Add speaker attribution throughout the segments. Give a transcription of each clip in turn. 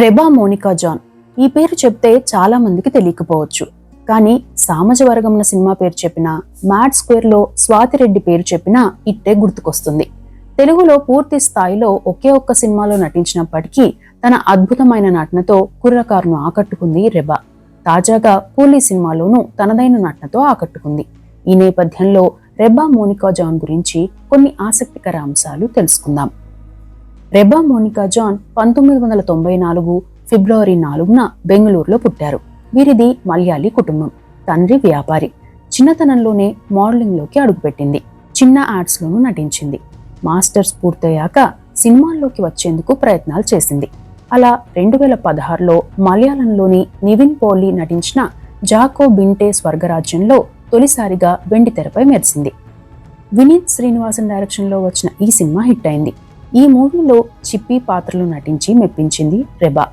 Speaker 1: Reba Monica John ఈ పేరు చెప్తే చాలా మందికి తెలియకపోవచ్చు. కానీ సామజవర్గంన సినిమా పేరు చెప్పినా, మ్యాడ్ స్క్వేర్ లో స్వాతిరెడ్డి పేరు చెప్పినా ఇట్టే గుర్తుకొస్తుంది. తెలుగులో పూర్తి స్థాయిలో ఒకే ఒక్క సినిమాలో నటించినప్పటికీ తన అద్భుతమైన నటనతో కుర్రకారును ఆకట్టుకుంది రెబా. తాజాగా కూలీ సినిమాలోనూ తనదైన నటనతో ఆకట్టుకుంది. ఈ నేపథ్యంలో రెబా మోనికా జాన్ గురించి కొన్ని ఆసక్తికర అంశాలు తెలుసుకుందాం. రెబా మోనికా జాన్ 1994 ఫిబ్రవరి 4న బెంగళూరులో పుట్టారు. వీరిది మలయాళీ కుటుంబం. తండ్రి వ్యాపారి. చిన్నతనంలోనే మోడలింగ్ లోకి అడుగుపెట్టింది. చిన్న యాడ్స్ లోనూ నటించింది. మాస్టర్స్ పూర్తయ్యాక సినిమాల్లోకి వచ్చేందుకు ప్రయత్నాలు చేసింది. అలా 2016లో మలయాళంలోని నివిన్ పోలీ నటించిన జాకో బింటే స్వర్గరాజ్యంలో తొలిసారిగా వెండి తెరపై మెరిసింది. వినీత్ శ్రీనివాసన్ డైరెక్షన్ లో వచ్చిన ఈ సినిమా హిట్ అయింది. ఈ మూవీలో చిప్పి పాత్రలు నటించి మెప్పించింది రెబా.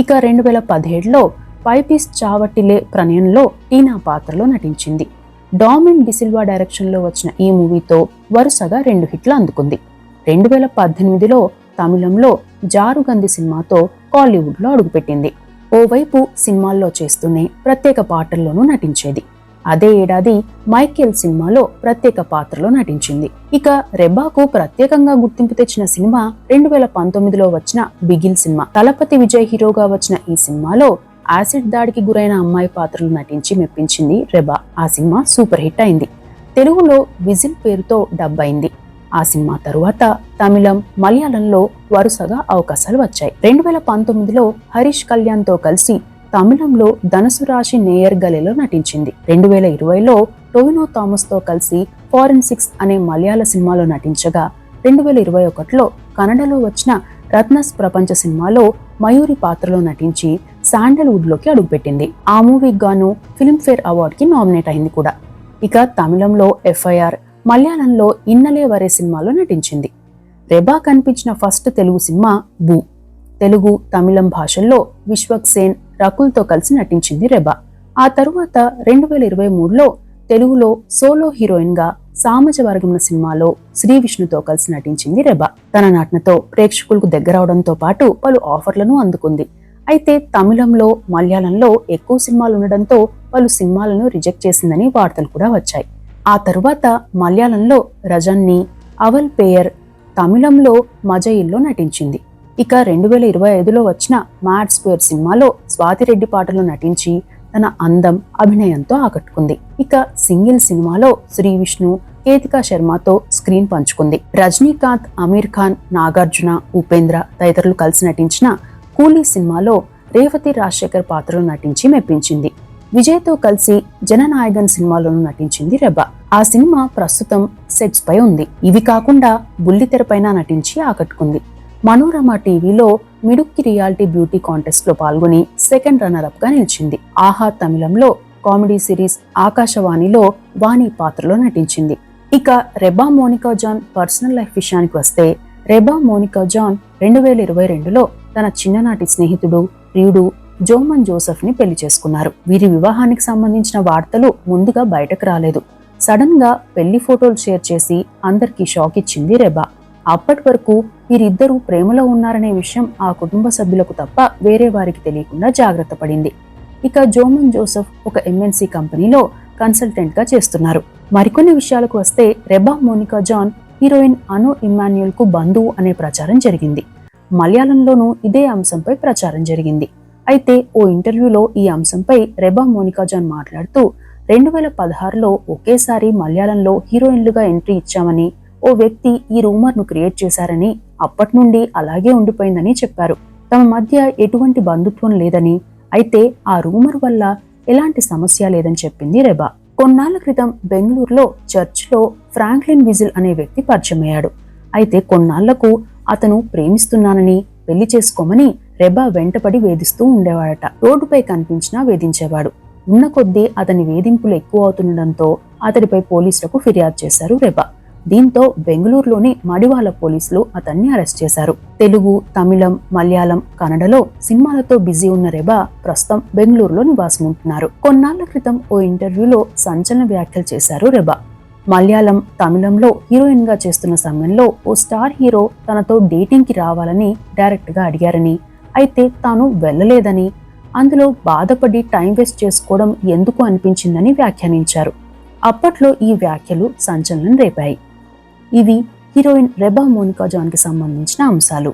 Speaker 1: ఇక 2017లో పైపిస్ చావటిలే ప్రణయంలో టీనా పాత్రలో నటించింది. డామిన్ డిసిల్వా డైరెక్షన్ లో వచ్చిన ఈ మూవీతో వరుసగా 2 హిట్లు అందుకుంది. 2018లో తమిళంలో జారుగంది సినిమాతో కాలీవుడ్ లో అడుగుపెట్టింది. ఓవైపు సినిమాల్లో చేస్తూనే ప్రత్యేక పాటల్లోనూ నటించేది. అదే ఏడాది మైకేల్ సినిమాలో ప్రత్యేక పాత్రలో నటించింది. ఇక రెబాకు ప్రత్యేకంగా గుర్తింపు తెచ్చిన సినిమా 2019లో వచ్చిన బిగిల్ సినిమా. తలపతి విజయ్ హీరోగా వచ్చిన ఈ సినిమాలో యాసిడ్ దాడికి గురైన అమ్మాయి పాత్రలు నటించి మెప్పించింది రెబా. ఆ సినిమా సూపర్ హిట్ అయింది. తెలుగులో విజిల్ పేరుతో డబ్ అయింది. ఆ సినిమా తరువాత తమిళం, మలయాళంలో వరుసగా అవకాశాలు వచ్చాయి. 2019లో హరీష్ కళ్యాణ్ తో కలిసి తమిళంలో ధనుసు రాశి నేయర్గలేలో నటించింది. 2020లో టొవినో థామస్ తో కలిసి ఫారెన్సిక్స్ అనే మలయాళ సినిమాలో నటించగా 2021లో కన్నడలో వచ్చిన రత్నస్ ప్రపంచ సినిమాలో మయూరి పాత్రలో నటించి శాండల్వుడ్ లోకి అడుగుపెట్టింది. ఆ మూవీకి గాను ఫిల్మ్ఫేర్ అవార్డ్ కి నామినేట్ అయింది కూడా. ఇక తమిళంలో FIR, మలయాళంలో ఇన్నలే వరే సినిమాలో నటించింది. రెబా కనిపించిన ఫస్ట్ తెలుగు సినిమా బూ. తెలుగు, తమిళం భాషల్లో విశ్వక్ సేన్, రకుల్తో కలిసి నటించింది రెబా. ఆ తరువాత 2023లో తెలుగులో సోలో హీరోయిన్ గా సామజవర్గంన సినిమాలో శ్రీ విష్ణుతో కలిసి నటించింది రెబా. తన నటనతో ప్రేక్షకులకు దగ్గరవడంతో పాటు పలు ఆఫర్లను అందుకుంది. అయితే తమిళంలో, మలయాళంలో ఎక్కువ సినిమాలు ఉండడంతో పలు సినిమాలను రిజెక్ట్ చేసిందని వార్తలు కూడా వచ్చాయి. ఆ తరువాత మలయాళంలో రజన్ని, అవల్ పేయర్, తమిళంలో మజయిల్లో నటించింది. ఇక 2025లో వచ్చిన మ్యాడ్ స్క్వేర్ సినిమాలో స్వాతిరెడ్డి పాటలో నటించి తన అందం, అభినయంతో ఆకట్టుకుంది. ఇక సింగిల్ సినిమాలో శ్రీ విష్ణు, కేతికా శర్మతో స్క్రీన్ పంచుకుంది. రజనీకాంత్, అమీర్ ఖాన్, నాగార్జున, ఉపేంద్ర తదితరులు కలిసి నటించిన కూలీ సినిమాలో రేవతి రాజశేఖర్ పాత్రలో నటించి మెప్పించింది. విజయ్తో కలిసి జననాయగన్ సినిమాలోనూ నటించింది రెబా. ఆ సినిమా ప్రస్తుతం సెట్స్ పై ఉంది. ఇవి కాకుండా బుల్లితెరపైన నటించి ఆకట్టుకుంది. మనోరమ టీవీలో మిడుక్కి రియాలిటీ బ్యూటీ కాంటెస్ట్ లో పాల్గొని సెకండ్ రన్నర్ అప్ గా నిలిచింది. ఆహా తమిళంలో కామెడీ సిరీస్ ఆకాశవాణిలో వాణి పాత్రలో నటించింది. ఇక రెబా మోనికా జాన్ పర్సనల్ లైఫ్ విషయానికి వస్తే, రెబా మోనికా జాన్ 2022లో తన చిన్ననాటి స్నేహితుడు, ప్రియుడు జోమన్ జోసెఫ్ ని పెళ్లి చేసుకున్నారు. వీరి వివాహానికి సంబంధించిన వార్తలు ముందుగా బయటకు రాలేదు. సడన్ గా పెళ్లి ఫోటోలు షేర్ చేసి అందరికీ షాక్ ఇచ్చింది రెబా. అప్పటి వరకు వీరిద్దరూ ప్రేమలో ఉన్నారనే విషయం ఆ కుటుంబ సభ్యులకు తప్ప వేరే వారికి తెలియకుండా జాగ్రత్త పడింది. ఇక జోమన్ జోసెఫ్ ఒక MNC కంపెనీలో కన్సల్టెంట్ గా చేస్తున్నారు. మరికొన్ని విషయాలకు వస్తే, రెబా మోనికా జాన్ హీరోయిన్ అను ఇమ్మాన్యుయల్ కు బంధువు అనే ప్రచారం జరిగింది. మలయాళంలోనూ ఇదే అంశంపై ప్రచారం జరిగింది. అయితే ఓ ఇంటర్వ్యూలో ఈ అంశంపై రెబా మోనికా జాన్ మాట్లాడుతూ 2016లో ఒకేసారి మలయాళంలో హీరోయిన్లుగా ఎంట్రీ ఇచ్చామని, ఓ వ్యక్తి ఈ రూమర్ ను క్రియేట్ చేశారని, అప్పటి నుండి అలాగే ఉండిపోయిందని చెప్పారు. తమ మధ్య ఎటువంటి బంధుత్వం లేదని, అయితే ఆ రూమర్ వల్ల ఎలాంటి సమస్య లేదని చెప్పింది రెబా. కొన్నాళ్ల క్రితం బెంగళూరులో చర్చ్లో ఫ్రాంక్లిన్ విజిల్ అనే వ్యక్తి పరిచయమయ్యాడు. అయితే కొన్నాళ్లకు అతను ప్రేమిస్తున్నానని, పెళ్లి చేసుకోమని రెబా వెంటపడి వేధిస్తూ ఉండేవాడట. రోడ్డుపై కనిపించినా వేధించేవాడు. ఉన్న కొద్దీ అతని వేధింపులు ఎక్కువ అవుతుండటంతో అతడిపై పోలీసులకు ఫిర్యాదు చేశారు రెబా. దీంతో బెంగళూరులోని మడివాల పోలీసులు అతన్ని అరెస్ట్ చేశారు. తెలుగు, తమిళం, మలయాళం, కన్నడలో సినిమాలతో బిజీ ఉన్న రెబా ప్రస్తుతం బెంగళూరులో నివాసం ఉంటున్నారు. కొన్నాళ్ల క్రితం ఓ ఇంటర్వ్యూలో సంచలన వ్యాఖ్యలు చేశారు రెబా. మలయాళం, తమిళంలో హీరోయిన్ గా చేస్తున్న సమయంలో ఓ స్టార్ హీరో తనతో డేటింగ్ కి రావాలని డైరెక్ట్ గా అడిగారని, అయితే తాను వెళ్ళలేదని, అందులో బాధపడి టైం వేస్ట్ చేసుకోవడం ఎందుకు అనిపించిందని వ్యాఖ్యానించారు. అప్పట్లో ఈ వ్యాఖ్యలు సంచలనం రేపాయి. ఇవి హీరోయిన్ రెబా మోనికా జాన్కి సంబంధించిన అంశాలు.